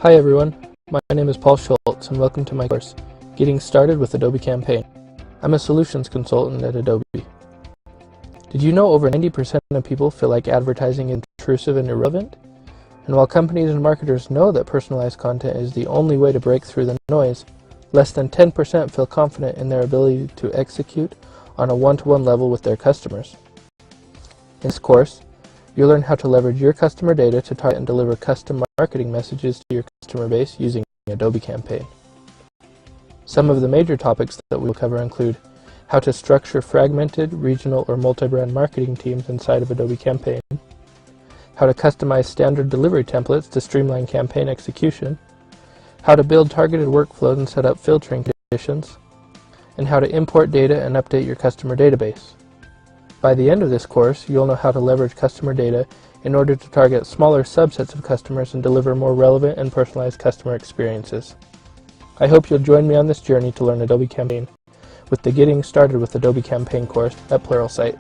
Hi everyone, my name is Paul Schultz and welcome to my course, Getting Started with Adobe Campaign. I'm a solutions consultant at Adobe. Did you know over 90% of people feel like advertising is intrusive and irrelevant? And while companies and marketers know that personalized content is the only way to break through the noise, less than 10% feel confident in their ability to execute on a one-to-one level with their customers. In this course, you'll learn how to leverage your customer data to target and deliver custom marketing messages to your customer base using Adobe Campaign. Some of the major topics that we will cover include how to structure fragmented, regional, or multi-brand marketing teams inside of Adobe Campaign, how to customize standard delivery templates to streamline campaign execution, how to build targeted workflows and set up filtering conditions, and how to import data and update your customer database. By the end of this course, you'll know how to leverage customer data in order to target smaller subsets of customers and deliver more relevant and personalized customer experiences. I hope you'll join me on this journey to learn Adobe Campaign with the Getting Started with Adobe Campaign course at Pluralsight.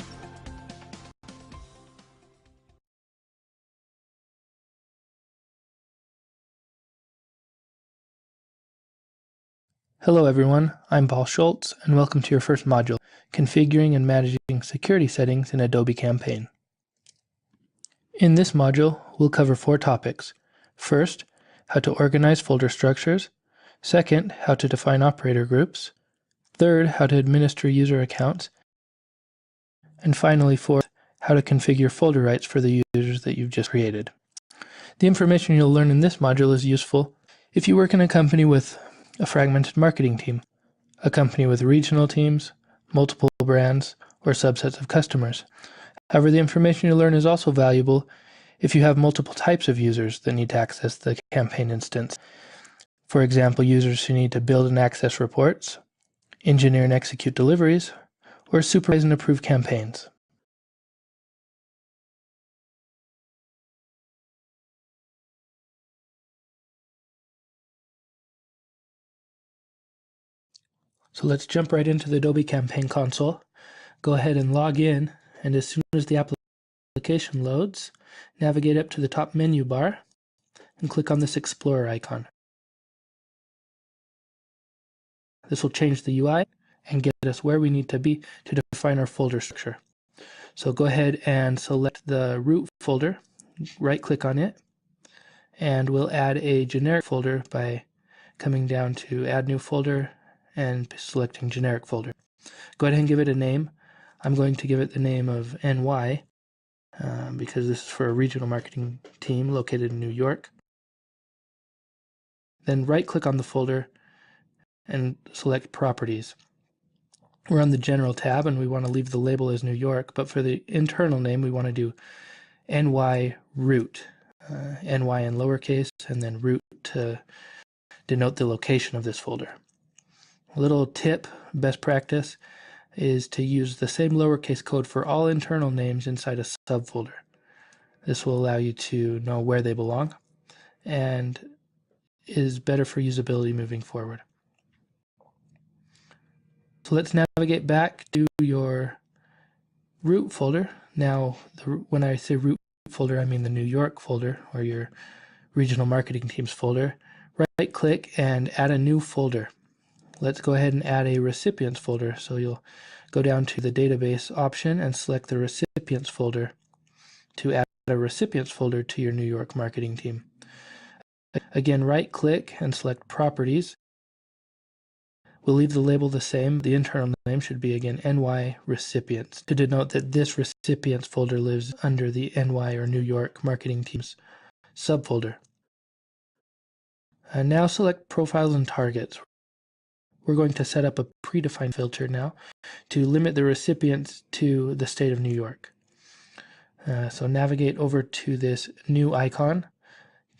Hello everyone, I'm Paul Schultz and welcome to your first module, Configuring and Managing Security Settings in Adobe Campaign. In this module, we'll cover 4 topics. First, how to organize folder structures. Second, how to define operator groups. Third, how to administer user accounts. And finally, fourth, how to configure folder rights for the users that you've just created. The information you'll learn in this module is useful if you work in a company with a fragmented marketing team, a company with regional teams, multiple brands, or subsets of customers. However, the information you learn is also valuable if you have multiple types of users that need to access the campaign instance. For example, users who need to build and access reports, engineer and execute deliveries, or supervise and approve campaigns. So let's jump right into the Adobe Campaign console. Go ahead and log in, and as soon as the application loads, navigate up to the top menu bar and click on this Explorer icon. This will change the UI and get us where we need to be to define our folder structure. So go ahead and select the root folder, right-click on it, and we'll add a generic folder by coming down to Add New Folder and selecting Generic Folder. Go ahead and give it a name. I'm going to give it the name of NY because this is for a regional marketing team located in New York. Then right-click on the folder and select Properties. We're on the General tab and we want to leave the label as New York, but for the internal name we want to do NY root, NY in lowercase and then root to denote the location of this folder. A little tip, best practice, is to use the same lowercase code for all internal names inside a subfolder. This will allow you to know where they belong and is better for usability moving forward. So let's navigate back to your root folder. Now, when I say root folder, I mean the New York folder or your regional marketing teams folder. Right-click and add a new folder. Let's go ahead and add a recipients folder. So you'll go down to the database option and select the recipients folder to add a recipients folder to your New York marketing team. Again, right-click and select Properties. We'll leave the label the same. The internal name should be, again, NY Recipients to denote that this recipients folder lives under the NY or New York marketing teams subfolder. And now select Profiles and Targets. We're going to set up a predefined filter now to limit the recipients to the state of New York. So navigate over to this new icon,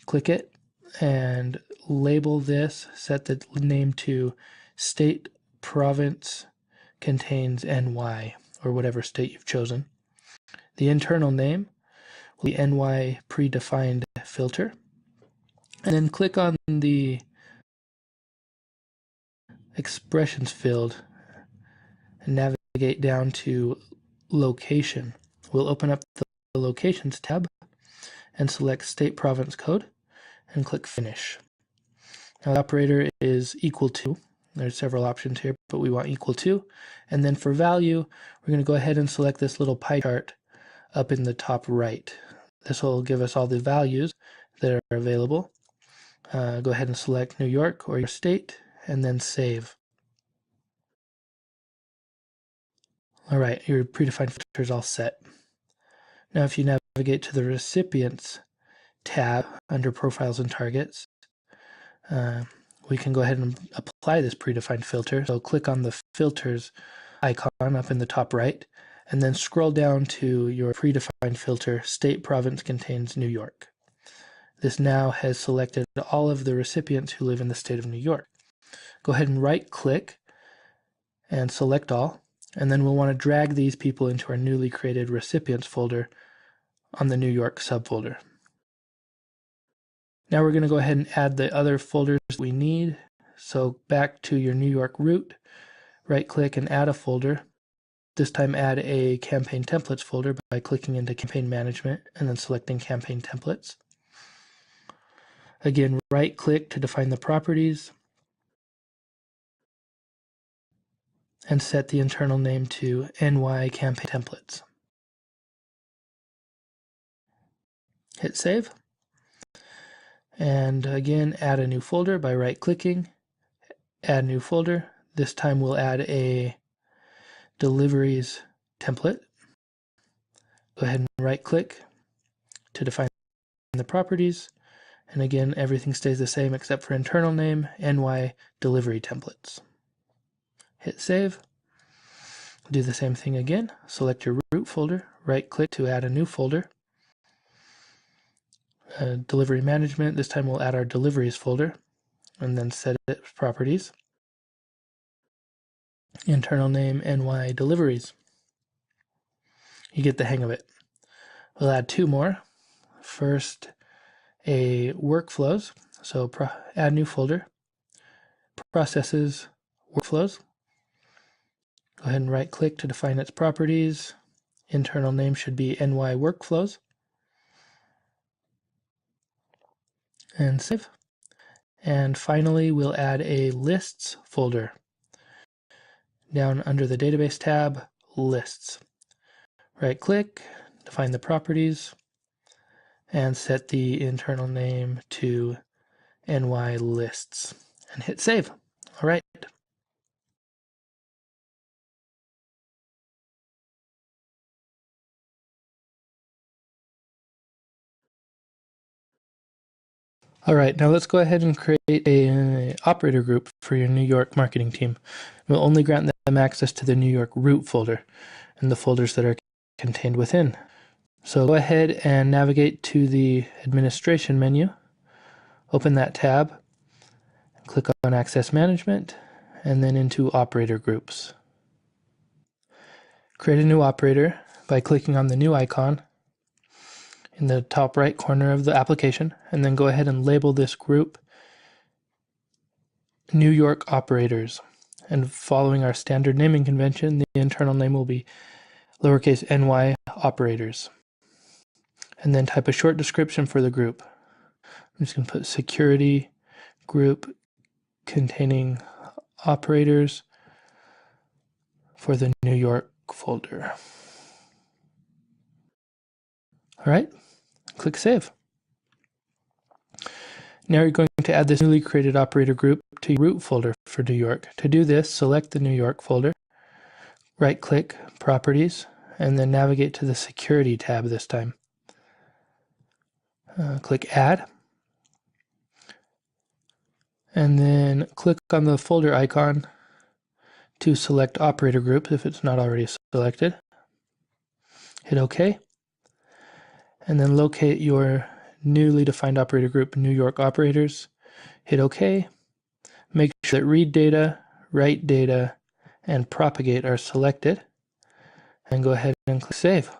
click it, and label this, set the name to State Province Contains NY, or whatever state you've chosen. The internal name will be NY predefined filter, and then click on the expressions field and navigate down to location. We'll open up the locations tab and select state province code and click finish. Now the operator is equal to. There's several options here, but we want equal to. And then for value, we're going to go ahead and select this little pie chart up in the top right. This will give us all the values that are available. Go ahead and select New York or your state, and then save. All right, your predefined filter is all set. Now if you navigate to the Recipients tab under Profiles and Targets, we can go ahead and apply this predefined filter. So click on the Filters icon up in the top right, and then scroll down to your predefined filter, State Province Contains New York. This now has selected all of the recipients who live in the state of New York. Go ahead and right-click and select all, and then we'll want to drag these people into our newly created Recipients folder on the New York subfolder. Now we're going to go ahead and add the other folders we need. So back to your New York root, right-click and add a folder. This time add a Campaign Templates folder by clicking into Campaign Management and then selecting Campaign Templates. Again, right-click to define the properties and set the internal name to NY Campaign Templates. Hit Save. And again, add a new folder by right-clicking, add new folder. This time we'll add a Deliveries template. Go ahead and right-click to define the properties. And again, everything stays the same except for internal name, NY Delivery Templates. Hit Save. Do the same thing again. Select your root folder, right-click to add a new folder. Delivery Management, this time we'll add our Deliveries folder, and then set its properties. Internal name, NY Deliveries. You get the hang of it. We'll add two more. First, a Workflows, so add new folder. Processes, Workflows. Go ahead and right-click to define its properties. Internal name should be NY Workflows. And save. And finally, we'll add a Lists folder. Down under the Database tab, Lists. Right-click, define the properties, and set the internal name to NY Lists. And hit Save. All right. All right, now let's go ahead and create an operator group for your New York marketing team. We'll only grant them access to the New York root folder and the folders that are contained within. So go ahead and navigate to the Administration menu, open that tab, click on Access Management, and then into Operator Groups. Create a new operator by clicking on the new icon in the top right corner of the application, and then go ahead and label this group New York Operators. And following our standard naming convention, the internal name will be lowercase ny operators. And then type a short description for the group. I'm just going to put security group containing operators for the New York folder. All right, click Save. Now you're going to add this newly created operator group to your root folder for New York. To do this, select the New York folder, right-click Properties, and then navigate to the Security tab this time. Click Add, and then click on the folder icon to select Operator Group if it's not already selected. Hit OK, and then locate your newly defined operator group, New York Operators. Hit OK. Make sure that Read Data, Write Data, and Propagate are selected, and go ahead and click Save.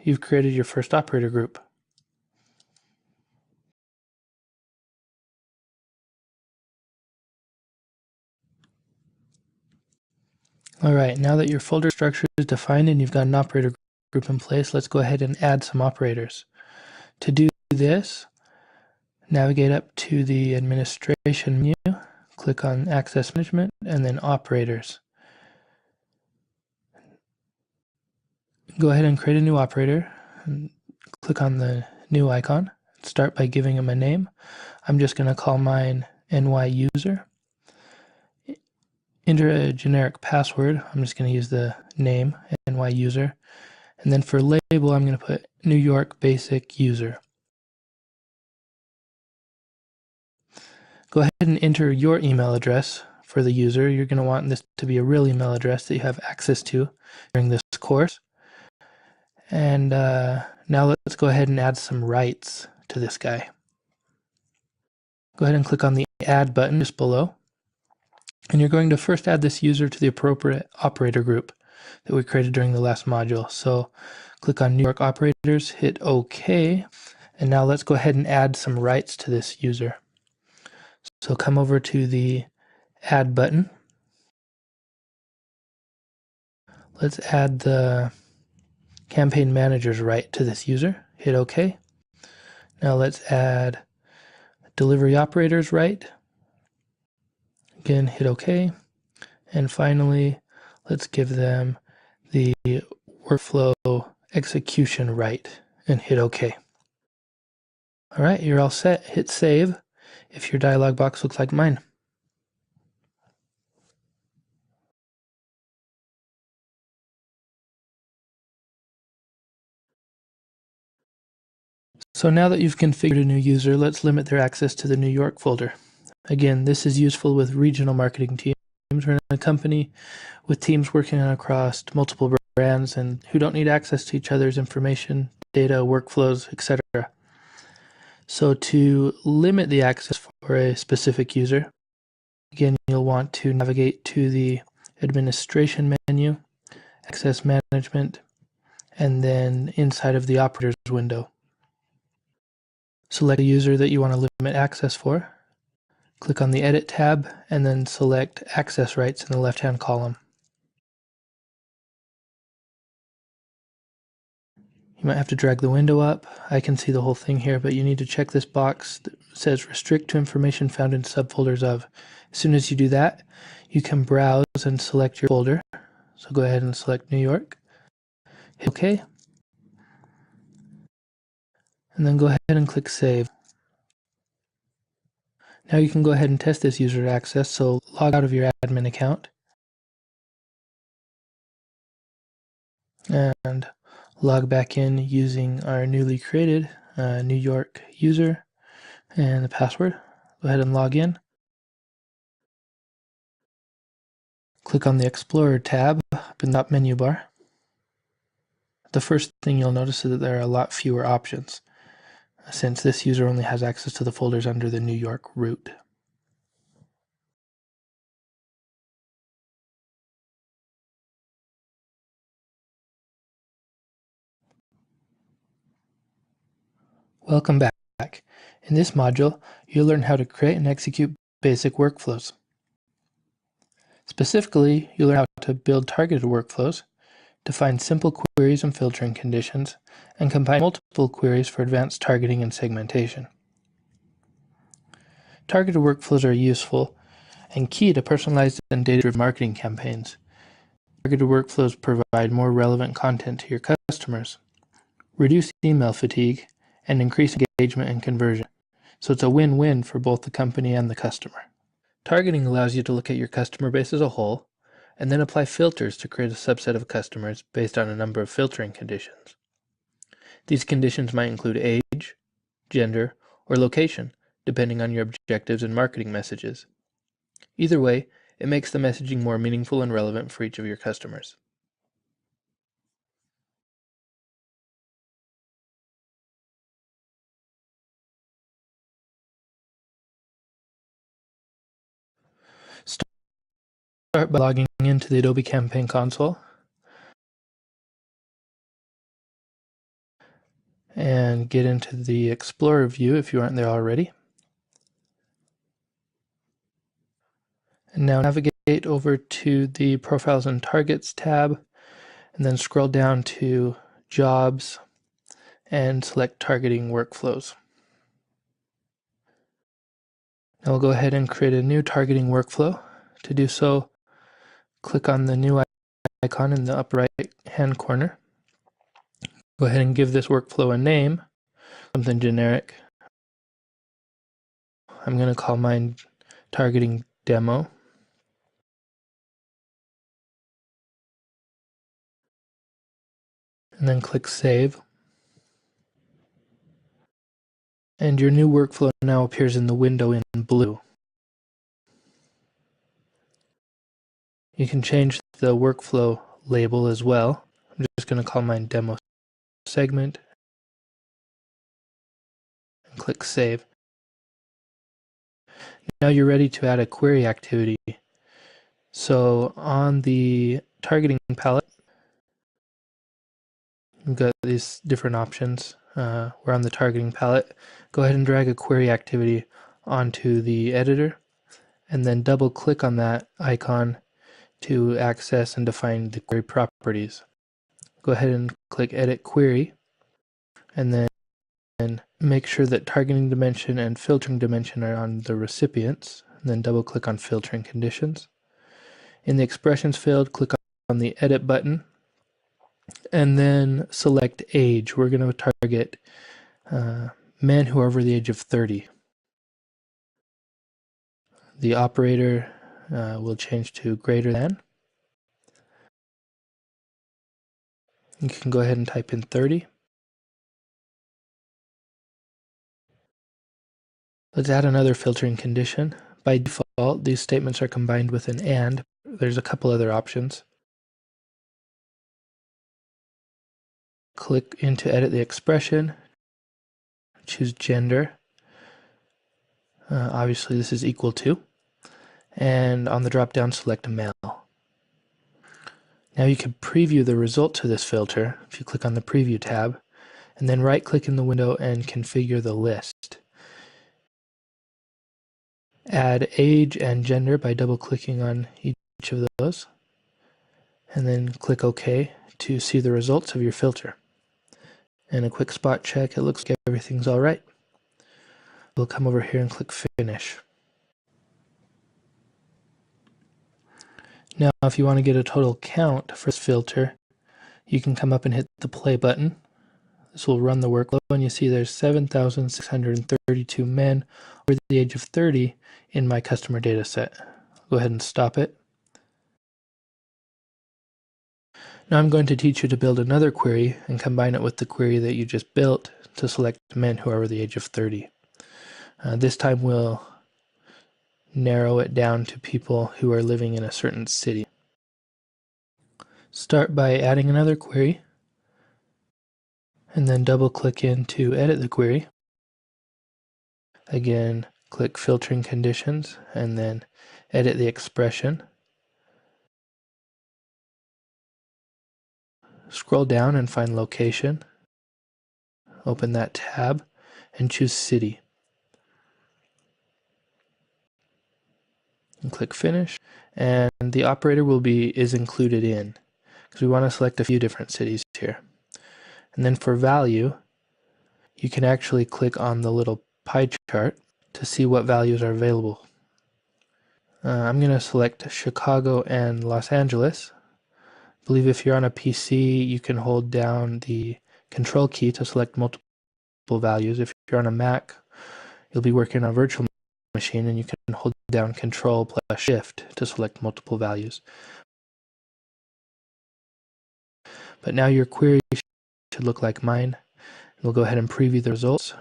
You've created your first operator group. All right, now that your folder structure is defined and you've got an operator group in place, let's go ahead and add some operators. To do this, Navigate up to the administration menu, click on Access Management, and then Operators. Go ahead and create a new operator, and click on the new icon. Start by giving him a name. I'm just going to call mine NY user. Enter a generic password. I'm just going to use the name NY user. And then for label, I'm going to put New York Basic User. Go ahead and enter your email address for the user. You're going to want this to be a real email address that you have access to during this course. And now let's go ahead and add some rights to this guy. Go ahead and click on the Add button just below. And you're going to first add this user to the appropriate operator group that we created during the last module. So click on New York Operators, hit OK, and now let's go ahead and add some rights to this user. So come over to the Add button. Let's add the Campaign Manager's right to this user, hit OK. Now let's add Delivery Operator's right. Again, hit OK. And finally, let's give them the workflow execution right and hit OK. All right, you're all set. Hit save if your dialog box looks like mine. So now that you've configured a new user, let's limit their access to the New York folder. Again, this is useful with regional marketing teams. We're in a company with teams working across multiple brands and who don't need access to each other's information, data, workflows, etc. So to limit the access for a specific user, again, you'll want to navigate to the Administration menu, Access Management, and then inside of the Operators window. Select the user that you want to limit access for. Click on the Edit tab, and then select Access Rights in the left-hand column. You might have to drag the window up. I can see the whole thing here, but you need to check this box that says Restrict to information found in subfolders of. As soon as you do that, you can browse and select your folder. So go ahead and select New York. Hit OK. And then go ahead and click Save. Now you can go ahead and test this user access, so log out of your admin account and log back in using our newly created New York user and the password. Go ahead and log in. Click on the Explorer tab up in the top menu bar. The first thing you'll notice is that there are a lot fewer options, since this user only has access to the folders under the New York root. Welcome back. In this module, you'll learn how to create and execute basic workflows. Specifically, you'll learn how to build targeted workflows, define simple queries and filtering conditions, and combine multiple queries for advanced targeting and segmentation. Targeted workflows are useful and key to personalized and data-driven marketing campaigns. Targeted workflows provide more relevant content to your customers, reduce email fatigue, and increase engagement and conversion. So it's a win-win for both the company and the customer. Targeting allows you to look at your customer base as a whole, and then apply filters to create a subset of customers based on a number of filtering conditions. These conditions might include age, gender, or location, depending on your objectives and marketing messages. Either way, it makes the messaging more meaningful and relevant for each of your customers. Start by logging into the Adobe Campaign console and get into the Explorer view if you aren't there already. And now navigate over to the Profiles and Targets tab, and then scroll down to Jobs and select Targeting Workflows. Now we'll go ahead and create a new targeting workflow. To do so, click on the new icon in the upper right hand corner. Go ahead and give this workflow a name, something generic. I'm going to call mine targeting demo. And then click save. And your new workflow now appears in the window in blue. You can change the workflow label as well. I'm just going to call mine demo segment and click save. Now you're ready to add a query activity. So on the targeting palette, we've got these different options. We're on the targeting palette. Go ahead and drag a query activity onto the editor and then double click on that icon to access and define the query properties. Go ahead and click edit query and then make sure that targeting dimension and filtering dimension are on the recipients, and then double click on filtering conditions. In the expressions field, click on the edit button and then select age. We're going to target men who are over the age of 30. The operator will change to greater than. You can go ahead and type in 30. Let's add another filtering condition. By default, these statements are combined with an and. There's a couple other options. Click in to edit the expression. Choose gender. Obviously, this is equal to. And on the drop-down, select male. Now you can preview the result to this filter if you click on the Preview tab, and then right-click in the window and configure the list. Add age and gender by double-clicking on each of those, and then click OK to see the results of your filter. And a quick spot check, it looks like everything's all right. We'll come over here and click Finish. Now, if you want to get a total count for this filter, you can come up and hit the play button. This will run the workflow, and you see there's 7,632 men over the age of 30 in my customer data set. Go ahead and stop it. Now I'm going to teach you to build another query and combine it with the query that you just built to select men who are over the age of 30. This time we'll narrow it down to people who are living in a certain city. Start by adding another query, and then double-click in to edit the query. Again, click Filtering Conditions, and then edit the expression. Scroll down and find Location. Open that tab, and choose City. And click Finish, and the operator will be is included in, because we want to select a few different cities here. And then for value, you can actually click on the little pie chart to see what values are available. I'm going to select Chicago and Los Angeles. I believe if you're on a PC, you can hold down the Control key to select multiple values. If you're on a Mac, you'll be working on a virtual machine, and you can hold down Control plus Shift to select multiple values. But now your query should look like mine. We'll go ahead and preview the results.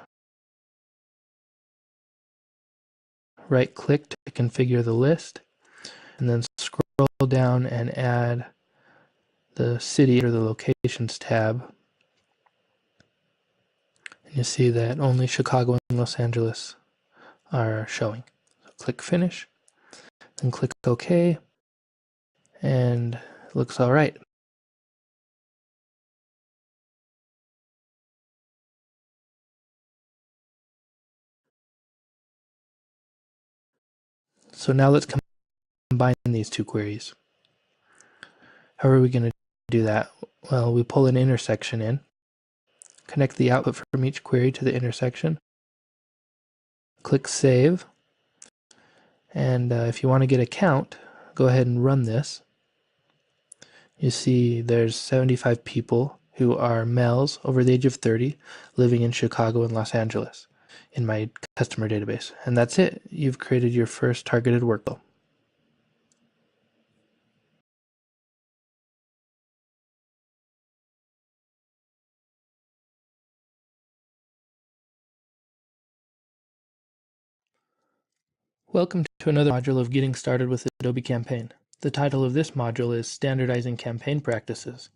Right-click to configure the list, and then scroll down and add the city or the locations tab. And you see that only Chicago and Los Angeles are showing. So click Finish, and click OK, and it looks all right. So now let's combine these two queries. How are we going to do that? Well, we pull an intersection in, connect the output from each query to the intersection, click Save, And if you want to get a count, go ahead and run this. You see there's 75 people who are males over the age of 30 living in Chicago and Los Angeles in my customer database. And that's it. You've created your first targeted workflow. Welcome to another module of Getting Started with Adobe Campaign. The title of this module is Standardizing Campaign Practices.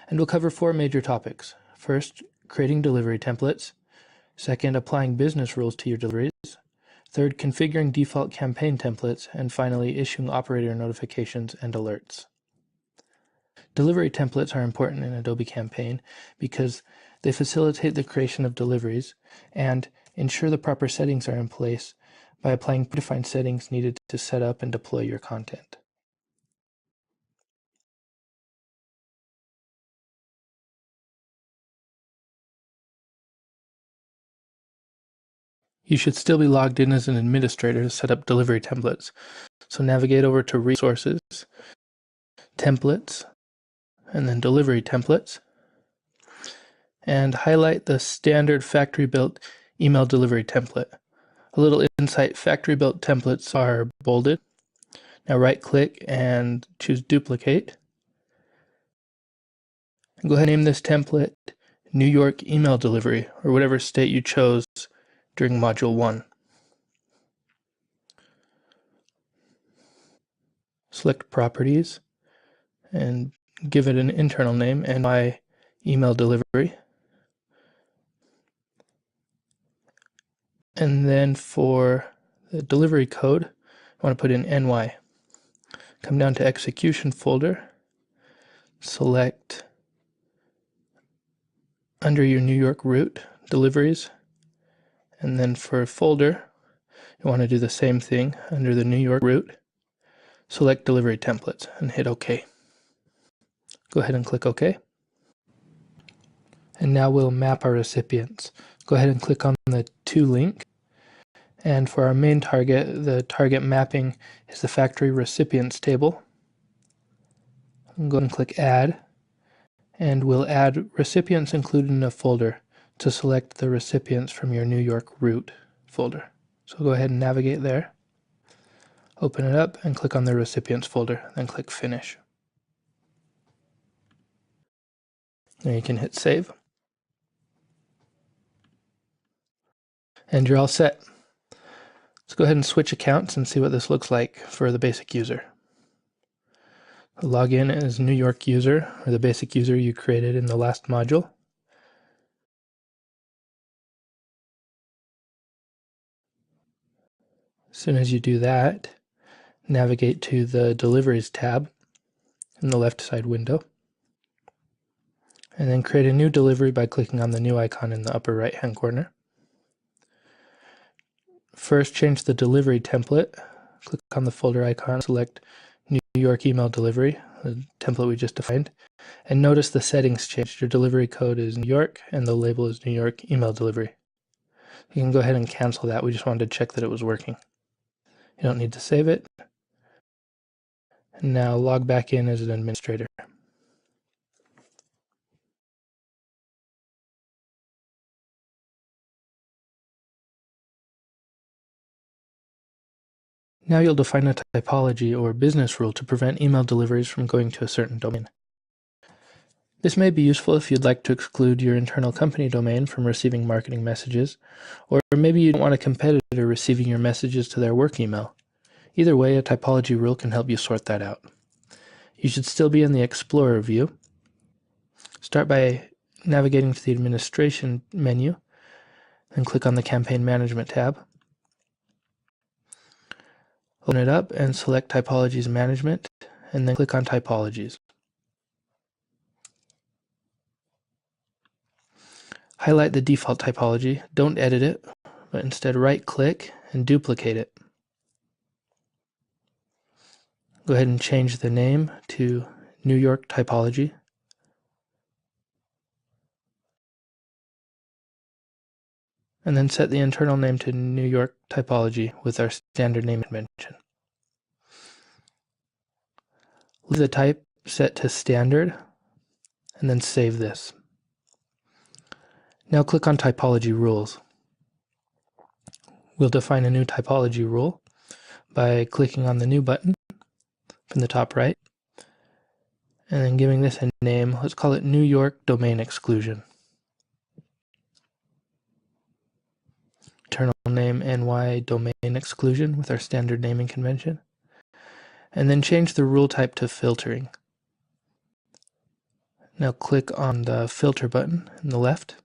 And we'll cover 4 major topics. First, creating delivery templates. Second, applying business rules to your deliveries. Third, configuring default campaign templates. And finally, issuing operator notifications and alerts. Delivery templates are important in Adobe Campaign because they facilitate the creation of deliveries and ensure the proper settings are in place by applying predefined settings needed to set up and deploy your content. You should still be logged in as an administrator to set up delivery templates. So navigate over to Resources, Templates, and then Delivery Templates, and highlight the standard factory-built email delivery template. A little insight, factory-built templates are bolded. Now right-click and choose Duplicate. And go ahead and name this template New York Email Delivery, or whatever state you chose during Module 1. Select Properties and give it an internal name, NY Email Delivery. And then for the delivery code, I want to put in NY. Come down to Execution folder, select under your New York route, Deliveries, and then for folder, you want to do the same thing under the New York route, select Delivery Templates and hit OK. Go ahead and click OK. And now we'll map our recipients. Go ahead and click on the To link. And for our main target, the target mapping is the factory recipients table. Go ahead and click Add. And we'll add recipients included in a folder to select the recipients from your New York route folder. So go ahead and navigate there. Open it up and click on the recipients folder, then click Finish. Now you can hit Save. And you're all set. Let's go ahead and switch accounts and see what this looks like for the basic user. Log in as New York user, or the basic user you created in the last module. As soon as you do that, navigate to the Deliveries tab in the left side window. And then create a new delivery by clicking on the new icon in the upper right hand corner. First, change the delivery template. Click on the folder icon, select New York Email Delivery, the template we just defined, and notice the settings changed. Your delivery code is New York and the label is New York Email Delivery. You can go ahead and cancel that. We just wanted to check that it was working. You don't need to save it. And now log back in as an administrator. Now you'll define a typology or business rule to prevent email deliveries from going to a certain domain. This may be useful if you'd like to exclude your internal company domain from receiving marketing messages, or maybe you don't want a competitor receiving your messages to their work email. Either way, a typology rule can help you sort that out. You should still be in the Explorer view. Start by navigating to the Administration menu, and click on the Campaign Management tab. Open it up and select Typologies Management, and then click on Typologies. Highlight the default typology. Don't edit it, but instead right-click and duplicate it. Go ahead and change the name to New York Typology. and then set the internal name to New York typology with our standard name convention. Leave the type set to standard, and then save this. Now click on Typology Rules. We'll define a new typology rule by clicking on the New button from the top right, and then giving this a name. Let's call it New York Domain Exclusion. Internal name NY Domain Exclusion with our standard naming convention. And then change the rule type to filtering. Now click on the Filter button on the left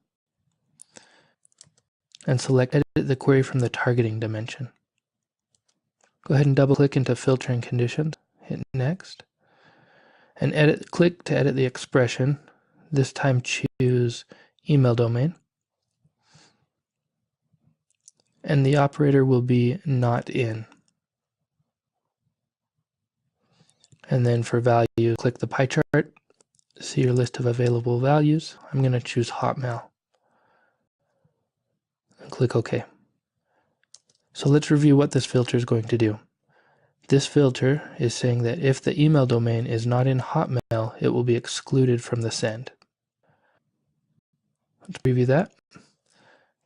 and select Edit the query from the targeting dimension. Go ahead and double-click into Filtering Conditions, hit Next, and click to edit the expression. This time choose Email Domain. And the operator will be not in. And then for value, click the pie chart, see your list of available values. I'm going to choose Hotmail. And click OK. So let's review what this filter is going to do. This filter is saying that if the email domain is not in Hotmail, it will be excluded from the send. Let's preview that.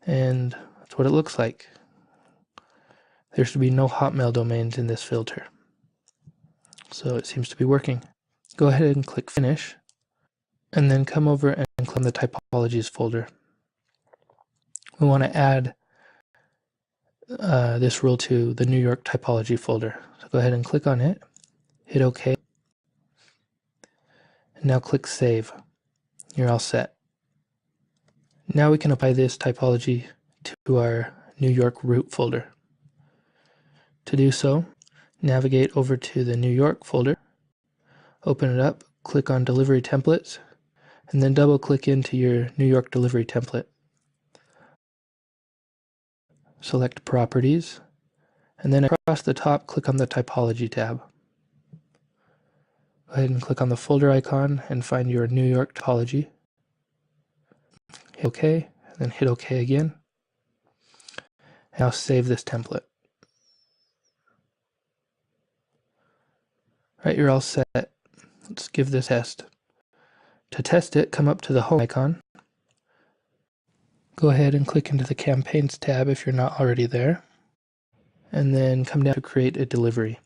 And that's what it looks like. There should be no Hotmail domains in this filter. So it seems to be working. Go ahead and click Finish, and then come over and click on the Typologies folder. We want to add this rule to the New York typology folder. So go ahead and click on it, hit OK, and now click Save. You're all set. Now we can apply this typology to our New York root folder. To do so, navigate over to the New York folder, open it up, click on Delivery Templates, and then double-click into your New York delivery template. Select Properties, and then across the top, click on the Typology tab. Go ahead and click on the folder icon and find your New York typology. Hit OK, and then hit OK again. Now save this template. All right, you're all set. Let's give this a test. To test it, come up to the Home icon. Go ahead and click into the Campaigns tab if you're not already there. And then come down to Create a Delivery.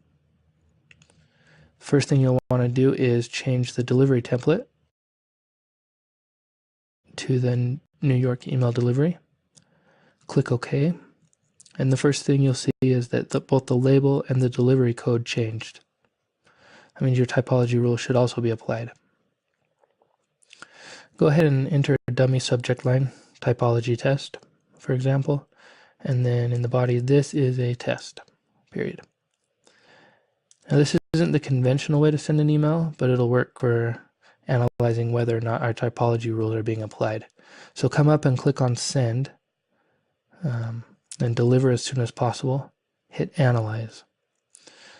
First thing you'll want to do is change the delivery template to the New York email delivery. Click OK. And the first thing you'll see is that both the label and the delivery code changed. That means your typology rule should also be applied. Go ahead and enter a dummy subject line, typology test, for example, and then in the body, this is a test, period. Now this isn't the conventional way to send an email, but it'll work for analyzing whether or not our typology rules are being applied. So come up and click on Send, then Deliver as soon as possible, hit Analyze.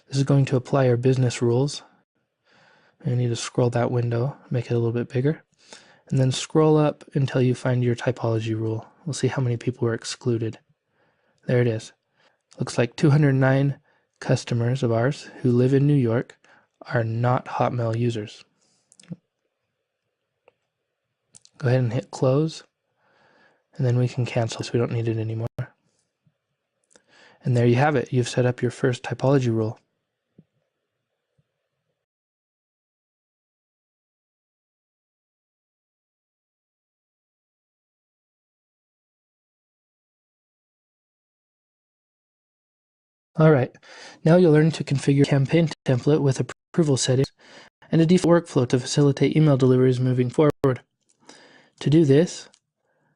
This is going to apply our business rules. You need to scroll that window, make it a little bit bigger, and then scroll up until you find your typology rule. We'll see how many people were excluded. There it is. Looks like 209 customers of ours who live in New York are not Hotmail users. Go ahead and hit Close, and then we can cancel so we don't need it anymore. And there you have it. You've set up your first typology rule. Alright, now you'll learn to configure a campaign template with approval settings and a default workflow to facilitate email deliveries moving forward. To do this,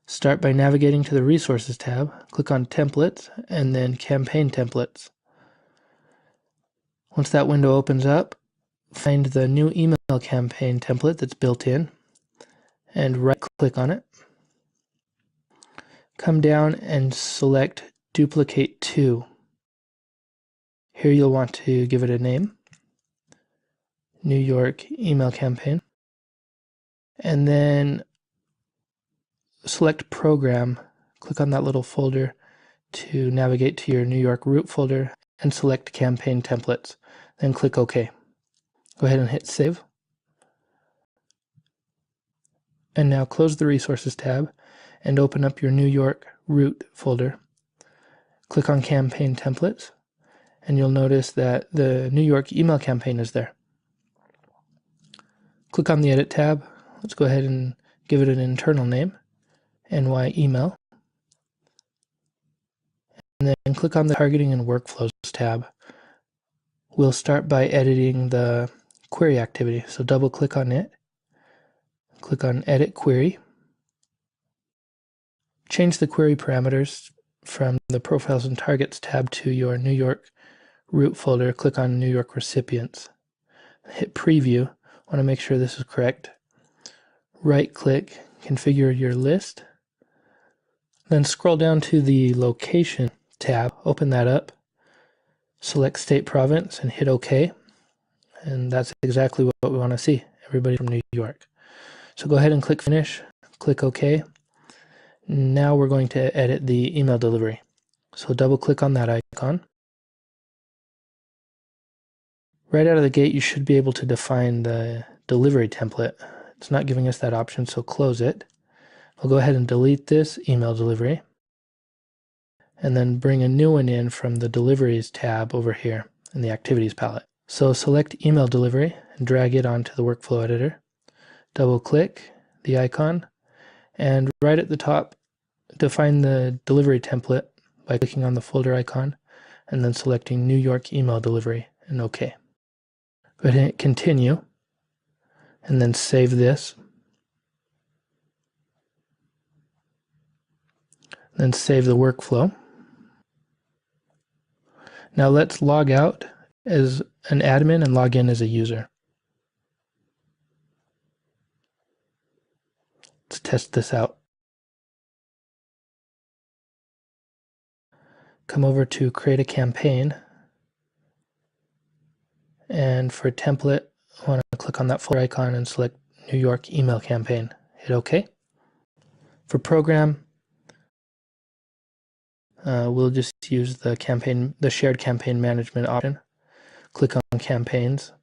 start by navigating to the Resources tab, click on Templates, and then Campaign Templates. Once that window opens up, find the new email campaign template that's built in, and right-click on it. Come down and select Duplicate To. Here you'll want to give it a name, New York email campaign, and then select Program, click on that little folder to navigate to your New York root folder and select Campaign Templates. Then click OK. Go ahead and hit Save. And now close the Resources tab and open up your New York root folder. Click on Campaign Templates, and you'll notice that the New York email campaign is there. Click on the Edit tab. Let's go ahead and give it an internal name, NY Email. And then click on the Targeting and Workflows tab. We'll start by editing the query activity. So double click on it. Click on Edit Query. Change the query parameters from the Profiles and Targets tab to your New York root folder. Click on New York Recipients. Hit Preview. Want to make sure this is correct. Right click, configure your list. Then scroll down to the Location tab. Open that up. Select State Province and hit OK. And that's exactly what we want to see. Everybody from New York. So go ahead and click Finish. Click OK. Now we're going to edit the email delivery. So double click on that icon. Right out of the gate, you should be able to define the delivery template. It's not giving us that option, so close it. I'll go ahead and delete this email delivery and then bring a new one in from the Deliveries tab over here in the Activities palette. So select Email Delivery and drag it onto the Workflow Editor. Double click the icon, and right at the top, define the delivery template by clicking on the folder icon and then selecting New York Email Delivery and OK. Go ahead and hit Continue and then save this. Then save the workflow. Now let's log out as an admin and log in as a user. Let's test this out. Come over to Create a Campaign. And for template, I want to click on that folder icon and select New York Email Campaign. Hit OK. For program, we'll just use the shared campaign management option. Click on Campaigns.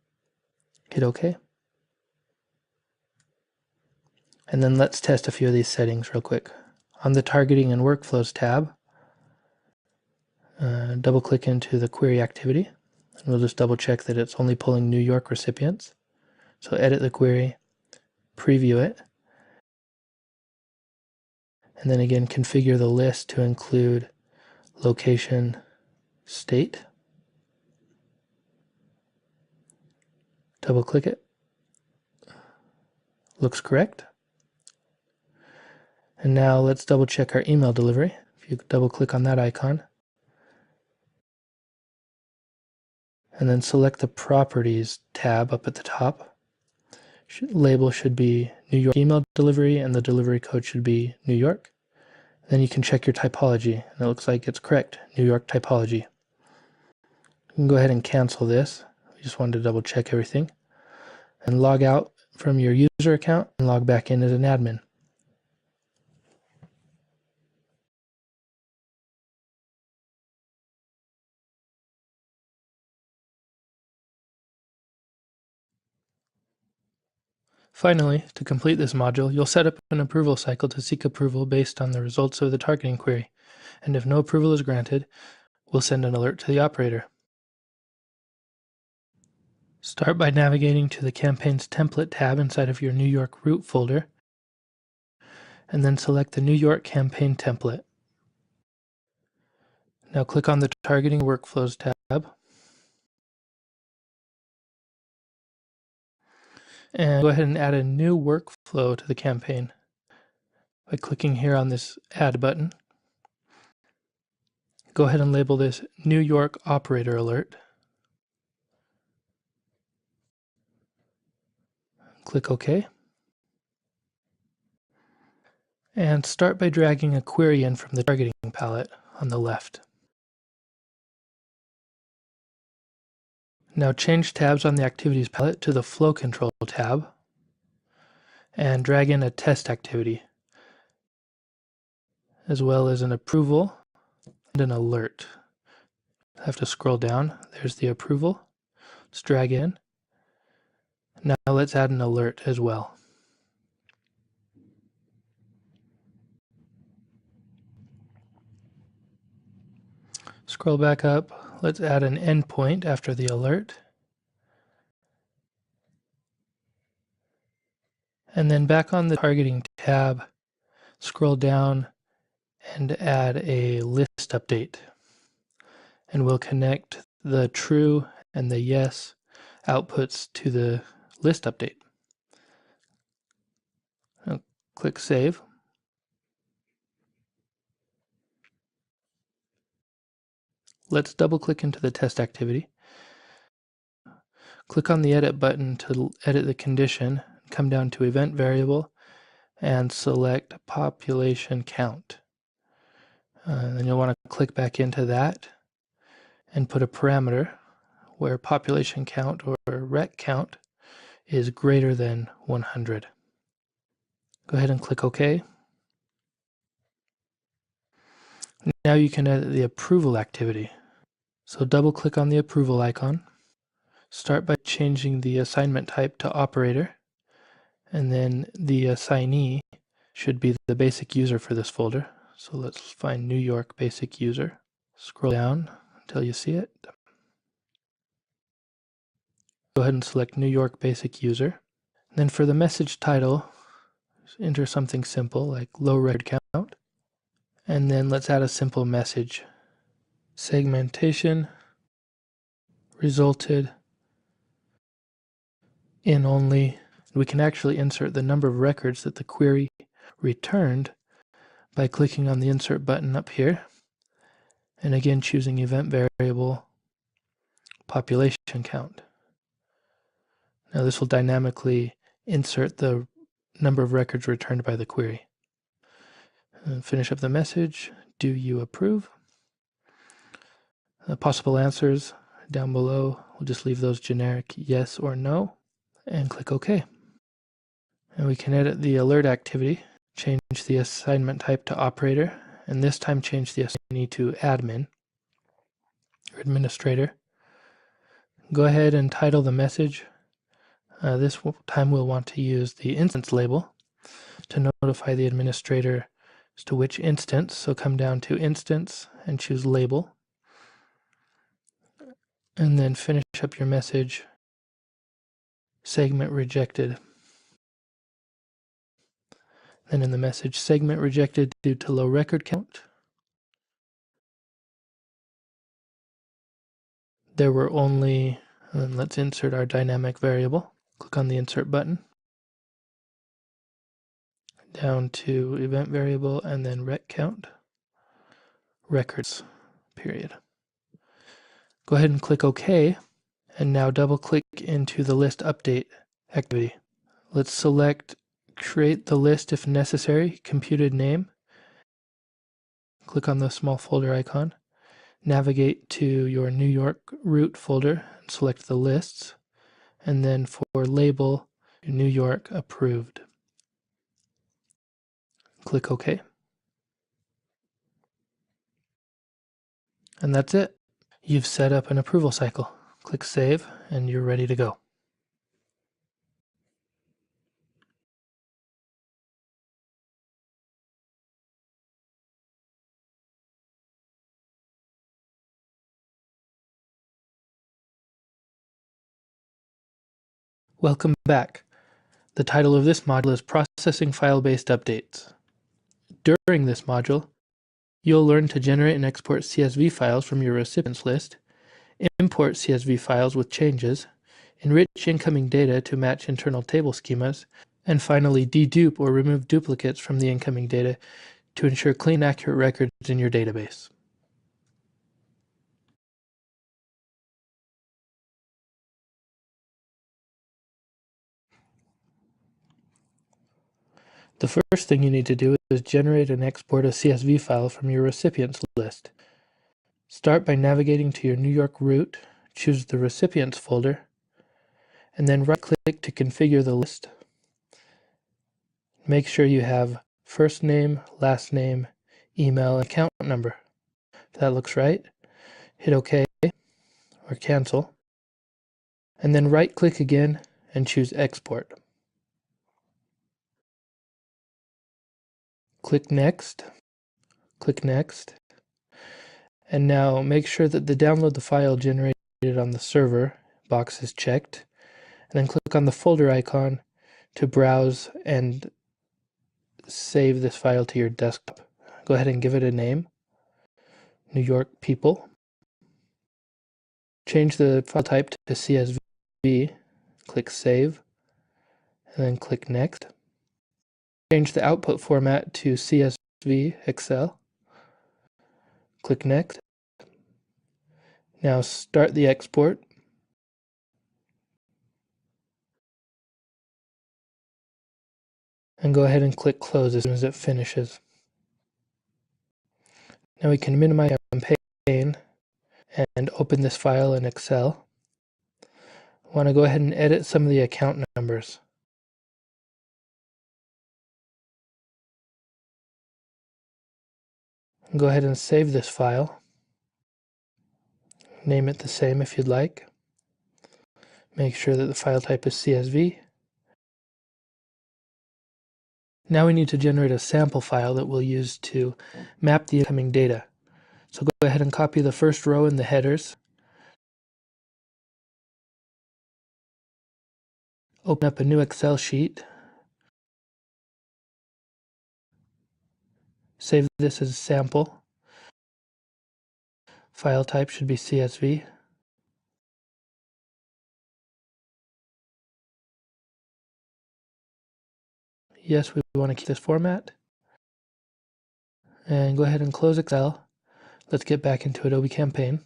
Hit OK. And then let's test a few of these settings real quick. On the Targeting and Workflows tab, double click into the query activity. And we'll just double check that it's only pulling New York recipients. So edit the query, preview it, and then again configure the list to include location, state. Double click it. Looks correct. And now let's double check our email delivery. If you double click on that icon, and then select the Properties tab up at the top. Label should be New York Email Delivery, and the delivery code should be New York. Then you can check your typology, and it looks like it's correct, New York typology. You can go ahead and cancel this. We just wanted to double check everything. And log out from your user account and log back in as an admin. Finally, to complete this module, you'll set up an approval cycle to seek approval based on the results of the targeting query, and if no approval is granted, we'll send an alert to the operator. Start by navigating to the Campaigns Template tab inside of your New York root folder, and then select the New York Campaign Template. Now click on the Targeting Workflows tab, and go ahead and add a new workflow to the campaign by clicking here on this Add button. Go ahead and label this New York Operator Alert. Click OK. And start by dragging a query in from the targeting palette on the left. Now change tabs on the Activities palette to the Flow Control tab and drag in a test activity. as well as an approval and an alert. I have to scroll down. There's the approval. Let's drag in. Now let's add an alert as well. Scroll back up. Let's add an endpoint after the alert. And then back on the targeting tab, scroll down and add a list update. And we'll connect the true and the yes outputs to the list update. I'll click Save. Let's double click into the test activity. Click on the Edit button to edit the condition. Come down to Event Variable and select Population Count. Then you'll want to click back into that and put a parameter where population count or rec count is greater than 100. Go ahead and click OK. Now you can edit the approval activity. So double click on the approval icon. Start by changing the assignment type to operator, and then the assignee should be the basic user for this folder. So let's find New York basic user. Scroll down until you see it. Go ahead and select New York basic user. And then for the message title, enter something simple like low record count. And then let's add a simple message. Segmentation resulted in only. We can actually insert the number of records that the query returned by clicking on the insert button up here. And again, choosing event variable population count. Now this will dynamically insert the number of records returned by the query. And finish up the message. Do you approve? Possible answers down below. We'll just leave those generic yes or no and click OK. And we can edit the alert activity, change the assignment type to operator, and this time change the assignee to admin or administrator. Go ahead and title the message. This time we'll want to use the instance label to notify the administrator as to which instance. So come down to Instance and choose Label. And then finish up your message, segment rejected. Then in the message, segment rejected due to low record count. There were only, and let's insert our dynamic variable. Click on the insert button. Down to event variable and then rec count. Records, period. Go ahead and click OK. And now double click into the list update activity. Let's select create the list if necessary, computed name. Click on the small folder icon. Navigate to your New York root folder and select the lists. And then for label, New York approved. Click OK. And that's it. You've set up an approval cycle. Click Save and you're ready to go. Welcome back. The title of this module is Processing File-Based Updates. During this module, you'll learn to generate and export CSV files from your recipients list, import CSV files with changes, enrich incoming data to match internal table schemas, and finally dedupe or remove duplicates from the incoming data to ensure clean, accurate records in your database. The first thing you need to do is generate and export a CSV file from your recipients list. Start by navigating to your New York root, choose the Recipients folder, and then right-click to configure the list. Make sure you have first name, last name, email, and account number. If that looks right, hit OK or cancel, and then right-click again and choose Export. Click Next, and now make sure that the download the file generated on the server box is checked, and then click on the folder icon to browse and save this file to your desktop. Go ahead and give it a name, New York People. Change the file type to CSV, click Save, and then click Next. Change the output format to CSV Excel. Click Next. Now start the export. And go ahead and click Close as soon as it finishes. Now we can minimize the campaign and open this file in Excel. I want to go ahead and edit some of the account numbers. Go ahead and save this file. Name it the same if you'd like. Make sure that the file type is CSV. Now we need to generate a sample file that we'll use to map the incoming data. So go ahead and copy the first row in the headers. Open up a new Excel sheet. Save this as a sample. File type should be CSV. Yes, we want to keep this format. And go ahead and close Excel. Let's get back into Adobe Campaign.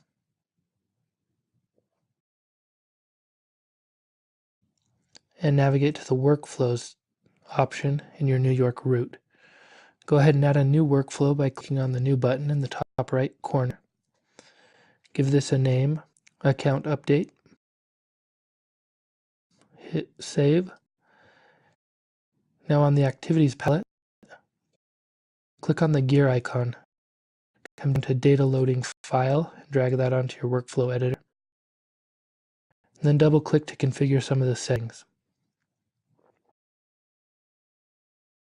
And navigate to the Workflows option in your New York route. Go ahead and add a new workflow by clicking on the New button in the top right corner. Give this a name, Account Update. Hit Save. Now on the Activities palette, click on the gear icon. Come to Data Loading File, drag that onto your workflow editor. Then double-click to configure some of the settings.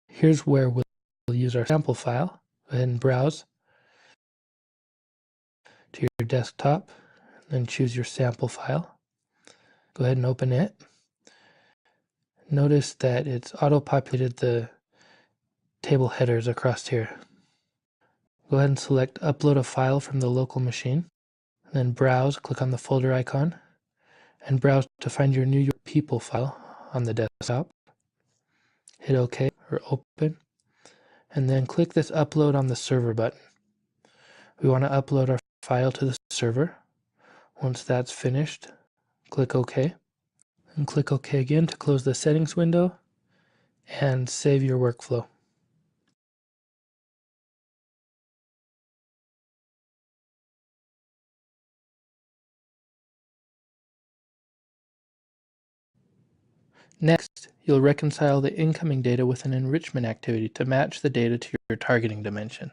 Here's where we'll use our sample file. Go ahead and browse to your desktop, then choose your sample file. Go ahead and open it. Notice that it's auto-populated the table headers across here. Go ahead and select Upload a file from the local machine. Then browse, click on the folder icon, and browse to find your New York People file on the desktop. Hit OK or Open, and then click this Upload on the Server button. We want to upload our file to the server. Once that's finished, click OK, and click OK again to close the settings window and save your workflow. Next, you'll reconcile the incoming data with an enrichment activity to match the data to your targeting dimension.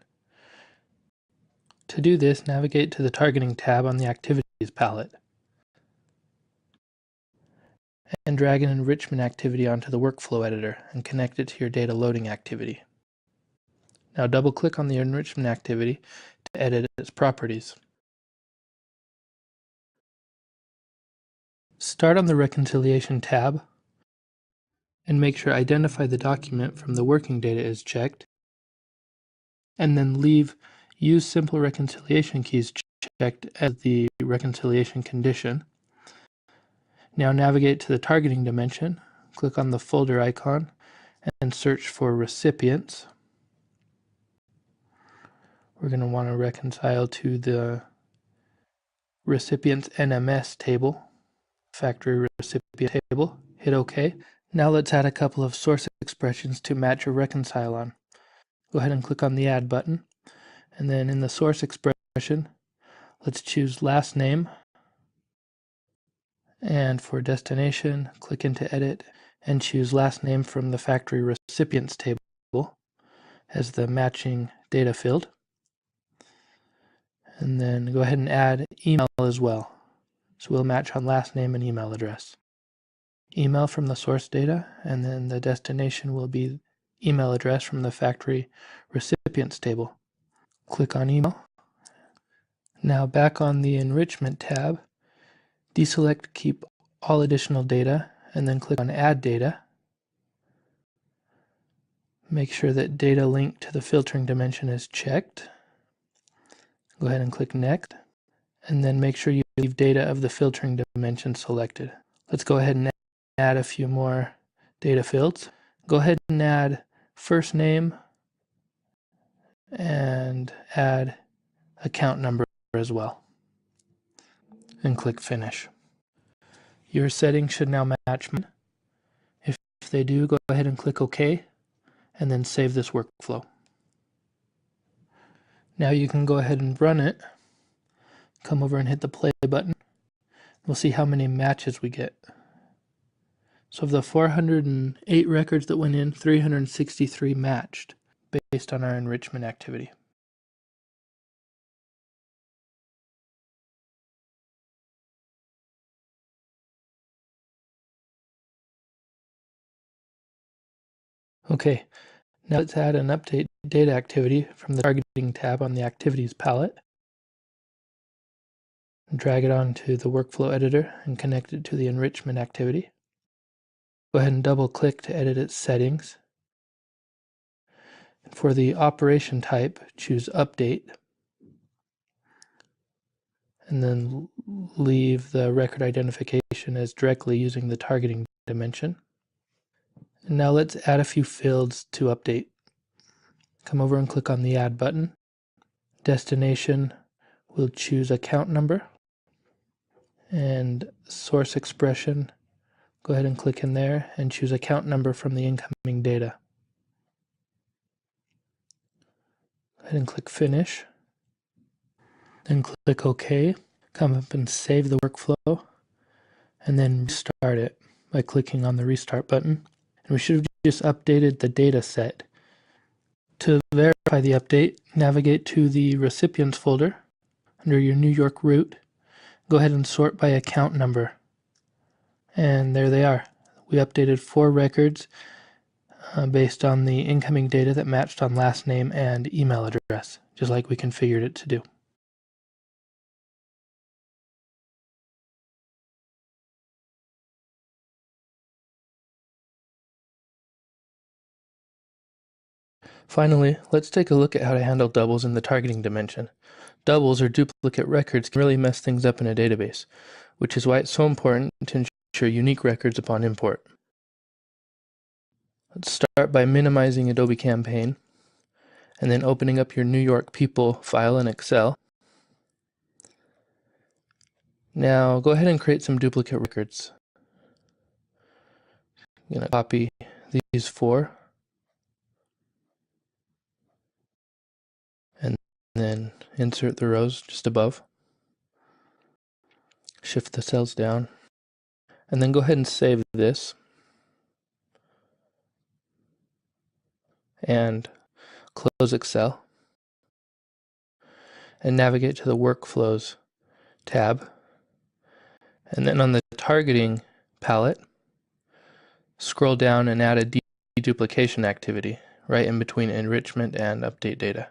To do this, navigate to the Targeting tab on the Activities palette and drag an enrichment activity onto the workflow editor and connect it to your data loading activity. Now double-click on the enrichment activity to edit its properties. Start on the Reconciliation tab and make sure Identify the document from the working data is checked, and then leave Use Simple Reconciliation keys checked as the reconciliation condition. Now navigate to the targeting dimension, click on the folder icon, and search for recipients. We're going to want to reconcile to the recipients NMS table, factory recipient table. Hit OK. Now let's add a couple of source expressions to match or reconcile on. Go ahead and click on the Add button, and then in the source expression, let's choose last name, and for destination, click into Edit and choose last name from the factory recipients table as the matching data field. And then go ahead and add email as well. So we'll match on last name and email address. Email from the source data, and then the destination will be email address from the factory recipients table. Click on email. Now back on the enrichment tab, deselect keep all additional data, and then click on add data. Make sure that data linked to the filtering dimension is checked. Go ahead and click next, and then make sure you leave data of the filtering dimension selected. Let's go ahead and add a few more data fields. Go ahead and add first name and add account number as well. And click finish. Your settings should now match mine. If they do, go ahead and click OK and then save this workflow. Now you can go ahead and run it. Come over and hit the play button. We'll see how many matches we get. So of the 408 records that went in, 363 matched based on our enrichment activity. Okay, now let's add an update data activity from the targeting tab on the activities palette. Drag it onto the workflow editor and connect it to the enrichment activity. Go ahead and double click to edit its settings. And for the operation type, choose update. And then leave the record identification as directly using the targeting dimension. And now let's add a few fields to update. Come over and click on the Add button. Destination, we'll choose account number. And source expression, go ahead and click in there and choose account number from the incoming data. Go ahead and click Finish. Then click OK. Come up and save the workflow. And then restart it by clicking on the Restart button. And we should have just updated the data set. To verify the update, navigate to the Recipients folder under your New York route. Go ahead and sort by account number. And there they are. We updated 4 records based on the incoming data that matched on last name and email address, just like we configured it to do. Finally, let's take a look at how to handle doubles in the targeting dimension. Doubles or duplicate records can really mess things up in a database, which is why it's so important to ensure unique records upon import. Let's start by minimizing Adobe Campaign, and then opening up your New York People file in Excel. Now go ahead and create some duplicate records. I'm going to copy these 4. And then insert the rows just above. Shift the cells down. And then go ahead and save this. And close Excel. And navigate to the Workflows tab. And then on the Targeting palette, scroll down and add a deduplication activity right in between enrichment and update data.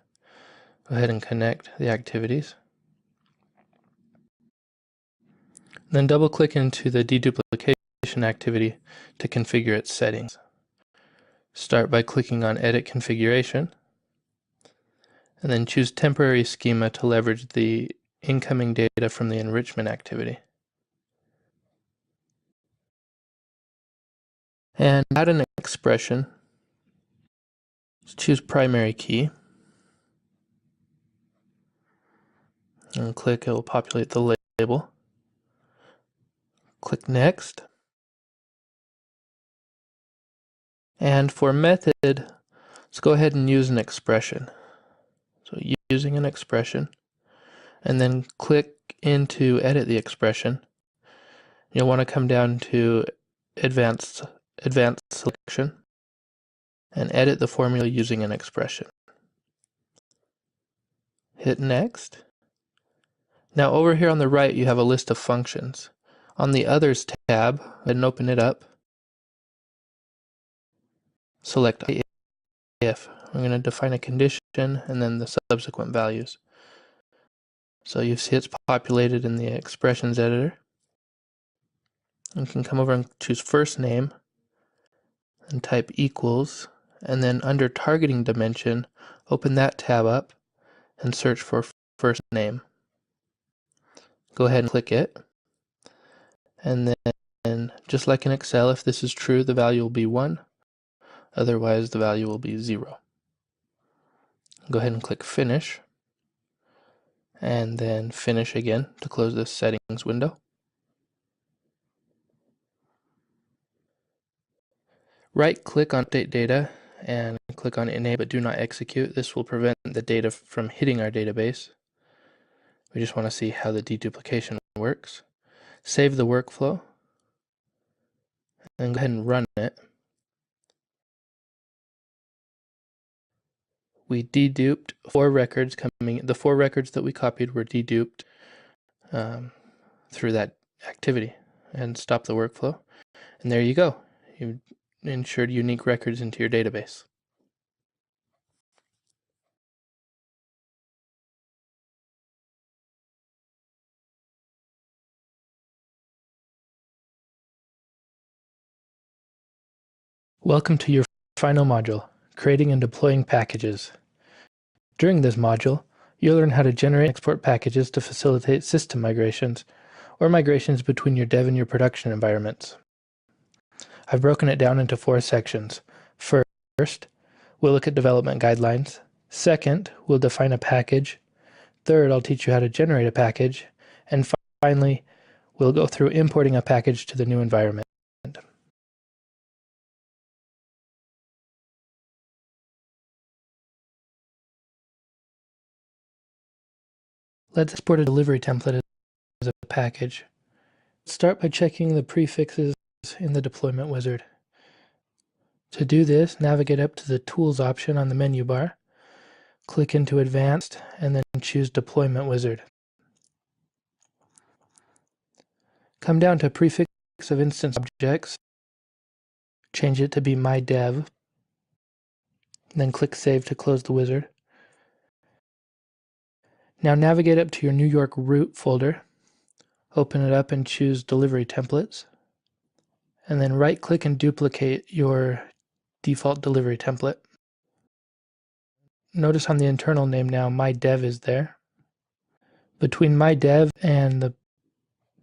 Go ahead and connect the activities. Then double-click into the deduplication activity to configure its settings. Start by clicking on Edit Configuration, and then choose Temporary Schema to leverage the incoming data from the enrichment activity. And add an expression. Choose Primary Key. And click, it will populate the label. Click Next. And for method, let's go ahead and use an expression. So using an expression, and then click into edit the expression. You'll want to come down to advanced selection and edit the formula using an expression. Hit next. Now over here on the right you have a list of functions. On the Others tab, go ahead and open it up. Select if. I'm going to define a condition and then the subsequent values. So you see it's populated in the expressions editor. You can come over and choose first name and type equals, and then under targeting dimension, open that tab up and search for first name. Go ahead and click it. And then, just like in Excel, if this is true, the value will be 1. Otherwise, the value will be 0. Go ahead and click Finish. And then Finish again to close this settings window. Right-click on Update Data and click on Enable but do not execute. This will prevent the data from hitting our database. We just want to see how the deduplication works. Save the workflow and go ahead and run it. We deduped 4 records the 4 records that we copied were deduped through that activity, and stop the workflow. And there you go. You've ensured unique records into your database. Welcome to your final module, creating and deploying packages. During this module, you'll learn how to generate and export packages to facilitate system migrations or migrations between your dev and your production environments. I've broken it down into 4 sections. First, we'll look at development guidelines. Second, we'll define a package. Third, I'll teach you how to generate a package. And finally, we'll go through importing a package to the new environment. Let's export a delivery template as a package. Start by checking the prefixes in the deployment wizard. To do this, navigate up to the Tools option on the menu bar, click into Advanced, and then choose Deployment Wizard. Come down to Prefix of Instance Objects, change it to be myDev, then click Save to close the wizard. Now navigate up to your New York root folder, open it up and choose Delivery Templates, and then right-click and duplicate your default delivery template. Notice on the internal name now, myDev is there. Between myDev and the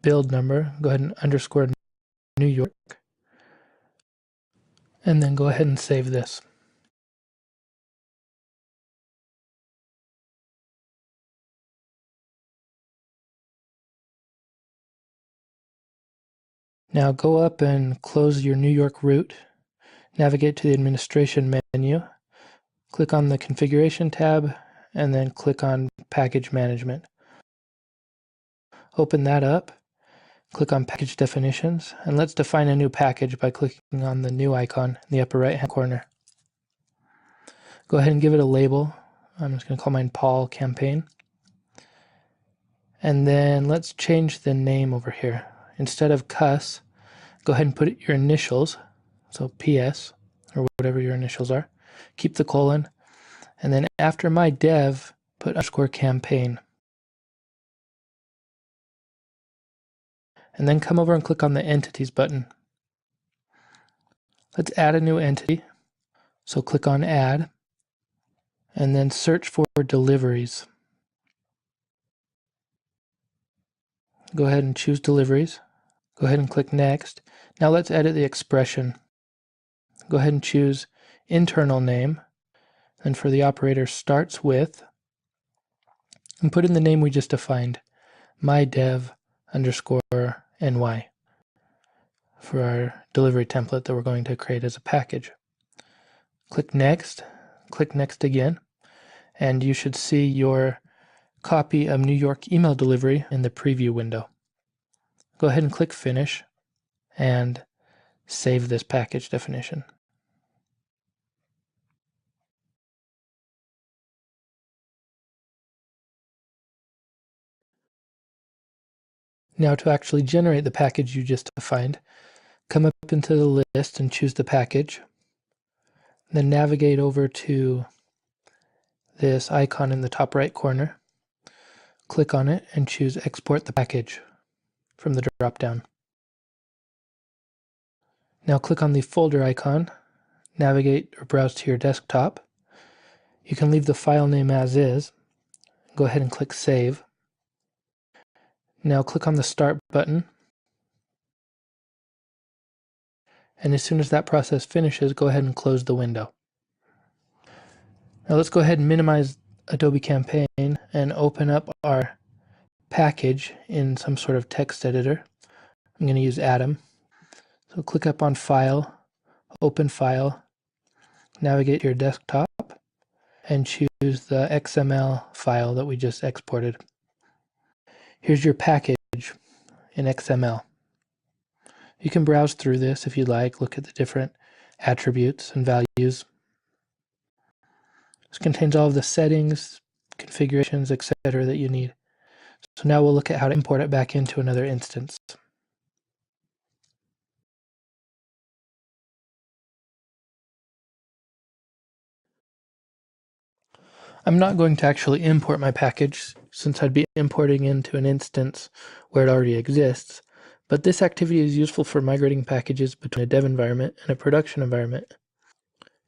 build number, go ahead and underscore New York, and then go ahead and save this. Now go up and close your New York root, navigate to the Administration menu, click on the Configuration tab, and then click on Package Management. Open that up, click on Package Definitions, and let's define a new package by clicking on the New icon in the upper right-hand corner. Go ahead and give it a label. I'm just going to call mine Paul Campaign. And then let's change the name over here. Instead of cuss, go ahead and put your initials, so PS, or whatever your initials are. Keep the colon, and then after myDev, put underscore campaign. And then come over and click on the Entities button. Let's add a new entity. So click on Add, and then search for Deliveries. Go ahead and choose Deliveries. Go ahead and click Next. Now let's edit the expression. Go ahead and choose Internal Name, and for the operator starts with, and put in the name we just defined, myDev underscore NY, for our delivery template that we're going to create as a package. Click Next again, and you should see your copy of New York email delivery in the preview window. Go ahead and click Finish and save this package definition. Now to actually generate the package you just defined, come up into the list and choose the package. Then navigate over to this icon in the top right corner. Click on it and choose Export the Package from the drop-down. Now click on the folder icon, navigate or browse to your desktop. You can leave the file name as is. Go ahead and click Save. Now click on the Start button. And as soon as that process finishes, go ahead and close the window. Now let's go ahead and minimize Adobe Campaign and open up our package in some sort of text editor. I'm going to use Atom. So click up on File, Open File, navigate to your desktop, and choose the XML file that we just exported. Here's your package in XML. You can browse through this if you'd like, look at the different attributes and values. This contains all of the settings, configurations, etc. that you need. So now we'll look at how to import it back into another instance. I'm not going to actually import my package since I'd be importing into an instance where it already exists, but this activity is useful for migrating packages between a dev environment and a production environment.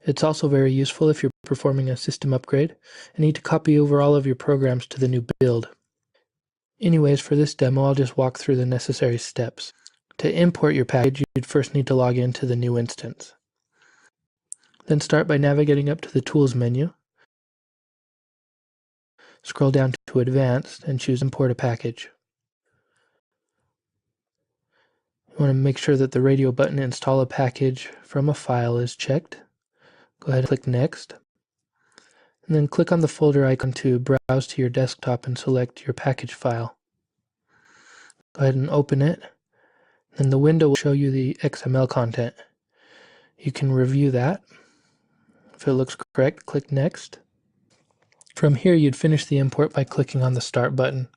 It's also very useful if you're performing a system upgrade and need to copy over all of your programs to the new build. Anyways, for this demo, I'll just walk through the necessary steps. To import your package, you'd first need to log into the new instance. Then start by navigating up to the Tools menu. Scroll down to Advanced and choose Import a Package. You want to make sure that the radio button Install a Package from a File is checked. Go ahead and click Next. And then click on the folder icon to browse to your desktop and select your package file. Go ahead and open it. Then the window will show you the XML content. You can review that. If it looks correct, click Next. From here, you'd finish the import by clicking on the Start button.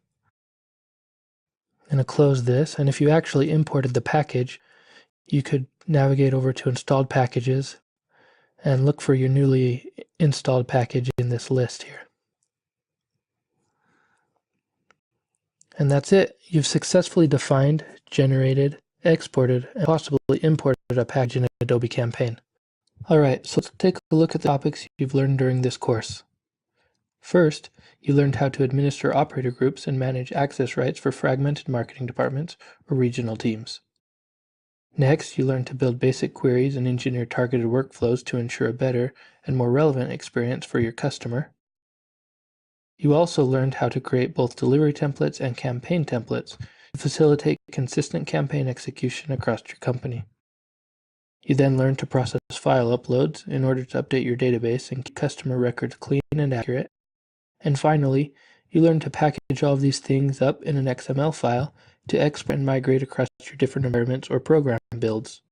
I'm going to close this, and if you actually imported the package, you could navigate over to Installed Packages and look for your newly installed package in this list here. And that's it. You've successfully defined, generated, exported, and possibly imported a package in Adobe Campaign. Alright, so let's take a look at the topics you've learned during this course. First, you learned how to administer operator groups and manage access rights for fragmented marketing departments or regional teams. Next, you learned to build basic queries and engineer targeted workflows to ensure a better and more relevant experience for your customer. You also learned how to create both delivery templates and campaign templates to facilitate consistent campaign execution across your company. You then learned to process file uploads in order to update your database and keep customer records clean and accurate. And finally, you learn to package all of these things up in an XML file to export and migrate across your different environments or program builds.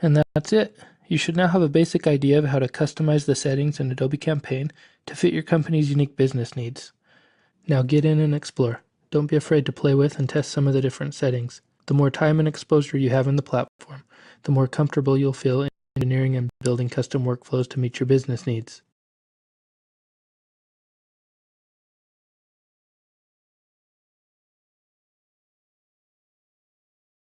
And that's it. You should now have a basic idea of how to customize the settings in Adobe Campaign to fit your company's unique business needs. Now get in and explore. Don't be afraid to play with and test some of the different settings. The more time and exposure you have in the platform, the more comfortable you'll feel in engineering and building custom workflows to meet your business needs.